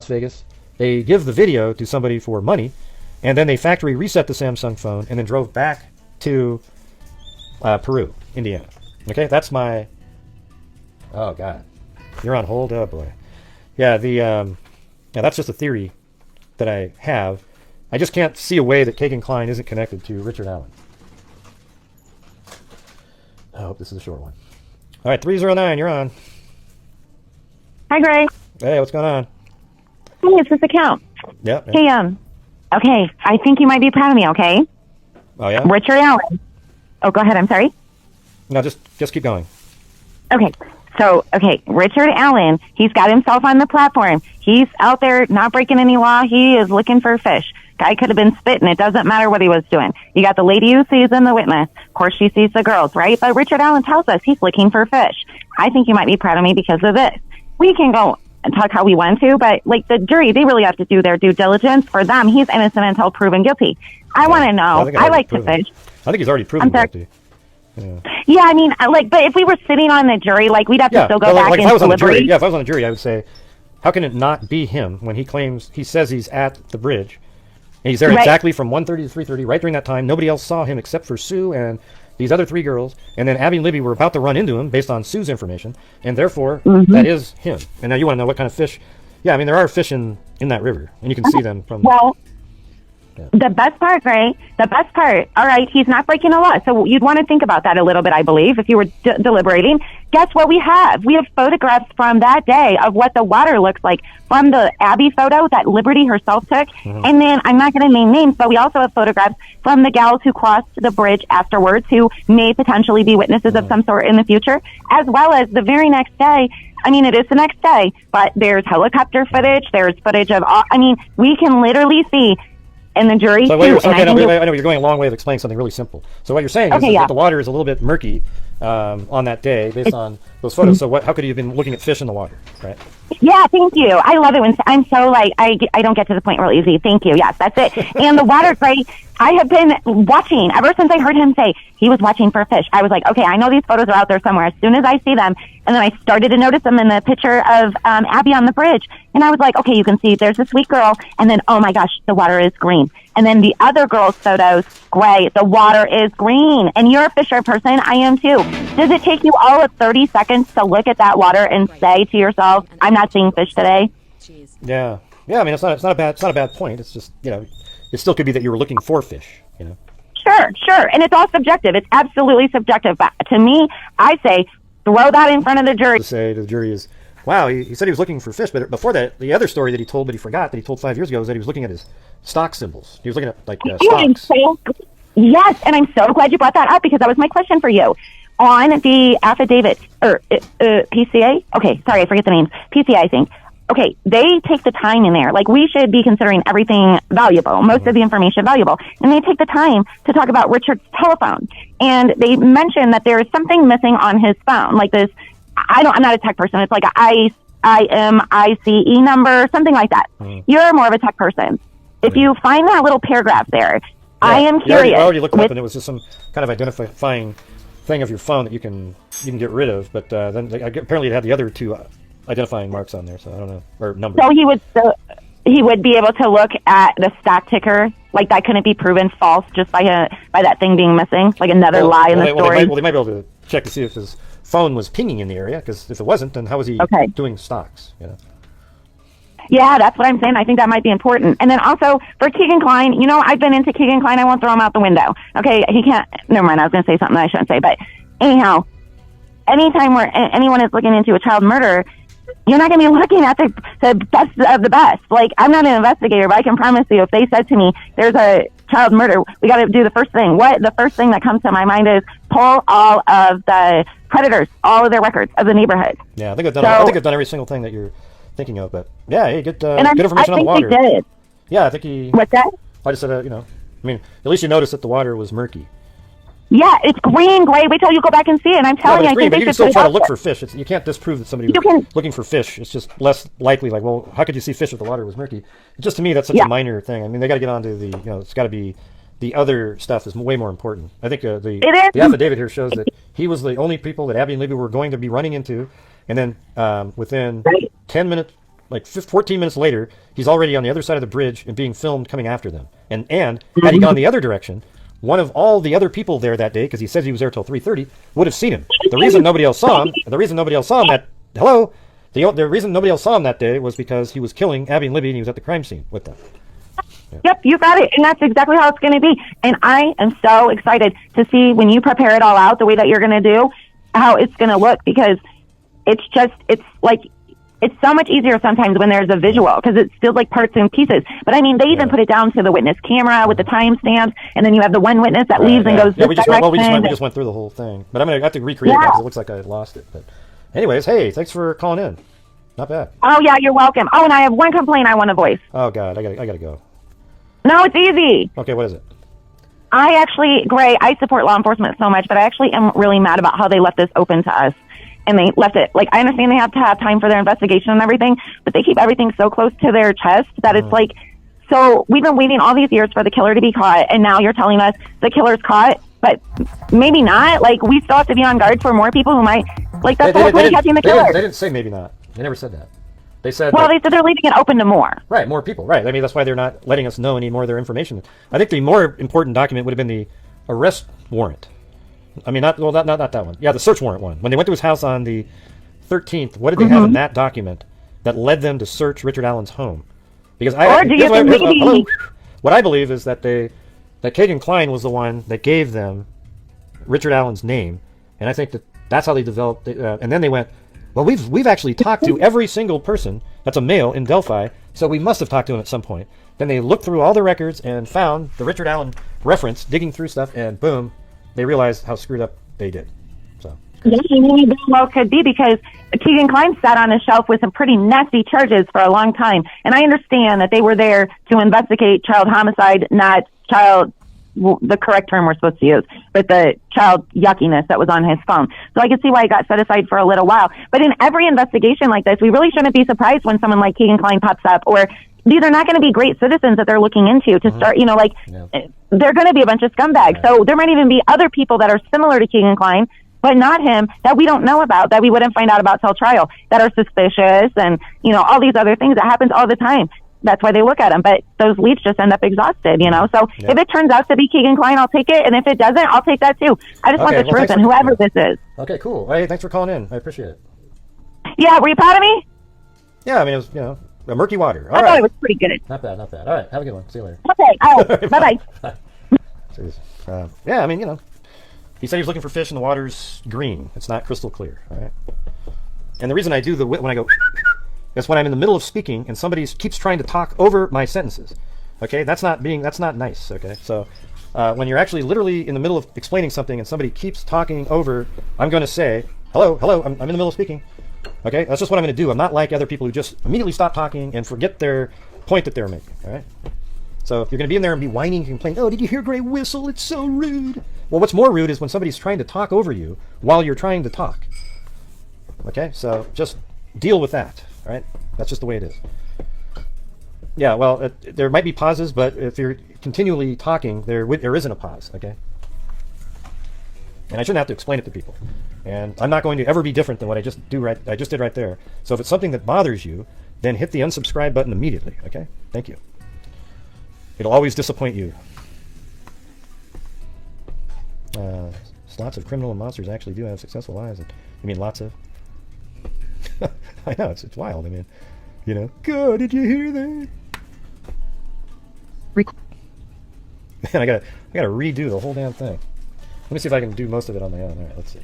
Vegas. They give the video to somebody for money, and then they factory reset the Samsung phone, and then drove back to Peru, Indiana. Okay, that's my. Oh God, you're on hold. Oh boy, yeah. That's just a theory that I have. I just can't see a way that Kagan Klein isn't connected to Richard Allan. I hope this is a short one. All right, 309, you're on. Hi, Greg. Hey, what's going on? Hey, it's this account. Yeah. Hey, okay, I think you might be proud of me, okay? Oh, yeah? Richard Allan. Oh, go ahead, I'm sorry. No, just keep going. Okay, so, Richard Allan, he's got himself on the platform. He's out there not breaking any law. He is looking for fish. Guy could have been spitting. It doesn't matter what he was doing. You got the lady who sees in the witness. Of course, she sees the girls, right? But Richard Allan tells us he's looking for fish. I think you might be proud of me because of this. We can go and talk how we want to, but like the jury, they really have to do their due diligence. For them, he's innocent until proven guilty. I want to know. I like to fish. I think he's already proven guilty. Yeah, I mean, but if we were sitting on the jury, like we'd have to still go back and deliberate. If I was on the jury, I would say, how can it not be him when he says he's at the bridge? And he's there exactly from 1:30 to 3:30, right during that time. Nobody else saw him except for Sue and these other three girls. And then Abby and Libby were about to run into him based on Sue's information. And therefore, that is him. And now you want to know what kind of fish. Yeah, I mean, there are fish in that river. And you can see them from... Well, the best part, Ray, all right, he's not breaking a law. So you'd want to think about that a little bit, I believe, if you were deliberating. Guess what we have? We have photographs from that day of what the water looks like from the Abby photo that Liberty herself took. And then, I'm not going to name names, but we also have photographs from the gals who crossed the bridge afterwards who may potentially be witnesses of some sort in the future, as well as the very next day. I mean, it is the next day, but there's helicopter footage, there's footage of all, I mean, we can literally see. And the jury. So I know you're going a long way of explaining something really simple. So what you're saying is that the water is a little bit murky on that day based on those photos. So how could you have been looking at fish in the water, right? Yeah, thank you. I love it when I'm so I don't get to the point real easy. Thank you. Yes, that's it. And the water, great. I have been watching ever since I heard him say he was watching for fish. I was like, okay, I know these photos are out there somewhere. As soon as I see them, and then I started to notice them in the picture of Abby on the bridge, and I was like, okay, you can see there's a sweet girl, and then oh my gosh, the water is green, and then the other girl's photos, gray. The water is green, and you're a fisher person. I am too. Does it take you all of 30 seconds to look at that water and say to yourself, I'm not seeing fish today? Yeah. I mean, it's not a bad point. It's just it still could be that you were looking for fish. Sure, and it's all subjective. It's absolutely subjective. But to me, I say throw that in front of the jury. To say to the jury is, wow, he said he was looking for fish, but before that, the other story that he told, but he forgot that he told 5 years ago, was that he was looking at his stock symbols. He was looking at stocks. Yes, and I'm so glad you brought that up because that was my question for you. On the affidavit, or PCA? Okay, sorry, I forget the names. PCA, I think. Okay, they take the time in there. Like, we should be considering everything valuable, most of the information valuable. And they take the time to talk about Richard's telephone. And they mention that there is something missing on his phone, like this, I'm not a tech person. It's like a IMICE number, something like that. You're more of a tech person. If you find that little paragraph there, I am curious. I already looked it up, and it was just some kind of identifying thing of your phone that you can get rid of. But then apparently it had the other two identifying marks on there, so I don't know, or numbers. So he would be able to look at the stock ticker, like that couldn't be proven false just by that thing being missing, like another lie in the story. They might be able to check to see if his phone was pinging in the area, because if it wasn't, then how was he doing stocks? Yeah, that's what I'm saying. I think that might be important. And then also for Kagan Klein, I've been into Kagan Klein. I won't throw him out the window. Okay, he can't. Never mind. I was going to say something that I shouldn't say, but anyhow, anytime where anyone is looking into a child murder, you're not going to be looking at the best of the best. Like, I'm not an investigator, but I can promise you, if they said to me, there's a child murder, we got to do the first thing. The first thing that comes to my mind is pull all of the predators, all of their records of the neighborhood. Yeah, I think I've done every single thing that you're thinking of, but yeah, hey, good information on the water. I think he did. Yeah, I think he... What's that? I just said, I mean, at least you noticed that the water was murky. Yeah, it's green, gray. Wait till you go back and see it. And I'm telling you, I think you can still try to look for fish. You can't disprove that somebody was looking for fish. It's just less likely. Like, well, how could you see fish if the water was murky? Just to me, that's such a minor thing. I mean, they got to get onto the, it's got to be, the other stuff is way more important. I think the affidavit here shows that he was the only people that Abby and Libby were going to be running into, and then within 10 minutes like 14 minutes later, he's already on the other side of the bridge and being filmed coming after them. And had he gone the other direction, one of all the other people there that day, because he says he was there till 3:30, would have seen him. The reason nobody else saw him, the reason nobody else saw him the reason nobody else saw him that day was because he was killing Abby and Libby, and he was at the crime scene with them. Yeah. Yep, you got it. And that's exactly how it's going to be. And I am so excited to see when you prepare it all out the way that you're going to do, how it's going to look, because it's so much easier sometimes when there's a visual, because it's still like parts and pieces. But I mean, they even put it down to the witness camera with the timestamps, and then you have the one witness that leaves and goes this direction. We just went through the whole thing. But I'm going to have to recreate that because it looks like I lost it. But anyways, hey, thanks for calling in. Not bad. Oh, yeah, you're welcome. Oh, and I have one complaint I want to voice. Oh, God, I gotta go. No, it's easy. Okay, what is it? Gray, I support law enforcement so much, but I actually am really mad about how they left this open to us. And they left it, like, I understand they have to have time for their investigation and everything, but they keep everything so close to their chest that it's like, so we've been waiting all these years for the killer to be caught, and now you're telling us the killer's caught, but maybe not. Like, we still have to be on guard for more people who might, like, that's the whole point of catching the killer. They didn't say maybe not. They never said that. They said... Well, they said they're leaving it open to more. Right, more people, right. I mean, that's why they're not letting us know any more of their information. I think the more important document would have been the arrest warrant. I mean, not that one. Yeah, the search warrant one. When they went to his house on the 13th, what did they have in that document that led them to search Richard Allan's home? Because what I believe is that Kagan Klein was the one that gave them Richard Allan's name, and I think that's how they developed. And then they went, well, we've actually talked to every single person that's a male in Delphi, so we must have talked to him at some point. Then they looked through all the records and found the Richard Allan reference, digging through stuff, and boom, they realized how screwed up they did. So. Yes, it well could be, because Kagan Klein sat on a shelf with some pretty nasty charges for a long time. And I understand that they were there to investigate child homicide, not the correct term we're supposed to use, but the child yuckiness that was on his phone. So I can see why it got set aside for a little while. But in every investigation like this, we really shouldn't be surprised when someone like Kagan Klein pops up, or these are not going to be great citizens that they're looking into to start, they're going to be a bunch of scumbags. So there might even be other people that are similar to Kagan Klein, but not him, that we don't know about, that we wouldn't find out about till trial, that are suspicious, and, all these other things that happens all the time. That's why they look at him. But those leads just end up exhausted, So if it turns out to be Kagan Klein, I'll take it. And if it doesn't, I'll take that too. I just want the truth, and whoever this is. Okay, cool. Hey, thanks for calling in. I appreciate it. Yeah, were you proud of me? Yeah, I mean, it was, a murky water. I thought it was pretty good. Not bad. All right, have a good one. See you later. Okay, all right. Bye-bye. Yeah, I mean, he said he was looking for fish and the water's green. It's not crystal clear, all right? And the reason I do when I go... That's when I'm in the middle of speaking and somebody keeps trying to talk over my sentences. Okay, that's not nice. Okay, so when you're actually literally in the middle of explaining something and somebody keeps talking over, I'm going to say, hello, I'm in the middle of speaking. Okay, that's just what I'm going to do. I'm not like other people who just immediately stop talking and forget their point that they're making. All right. So if you're going to be in there and be whining and complaining, oh, did you hear Gray whistle? It's so rude. Well, what's more rude is when somebody's trying to talk over you while you're trying to talk. Okay, so just deal with that. All right, that's just the way it is. Yeah, well, there might be pauses, but if you're continually talking, there isn't a pause. Okay, and I shouldn't have to explain it to people. And I'm not going to ever be different than what I just did right there. So if it's something that bothers you, then hit the unsubscribe button immediately. Okay, thank you. It'll always disappoint you. Lots of criminal and monsters actually do have successful lives. You mean lots of? I know, it's wild. I mean, God, did you hear that? Man, I gotta redo the whole damn thing. Let me see if I can do most of it on my own. All right, let's see.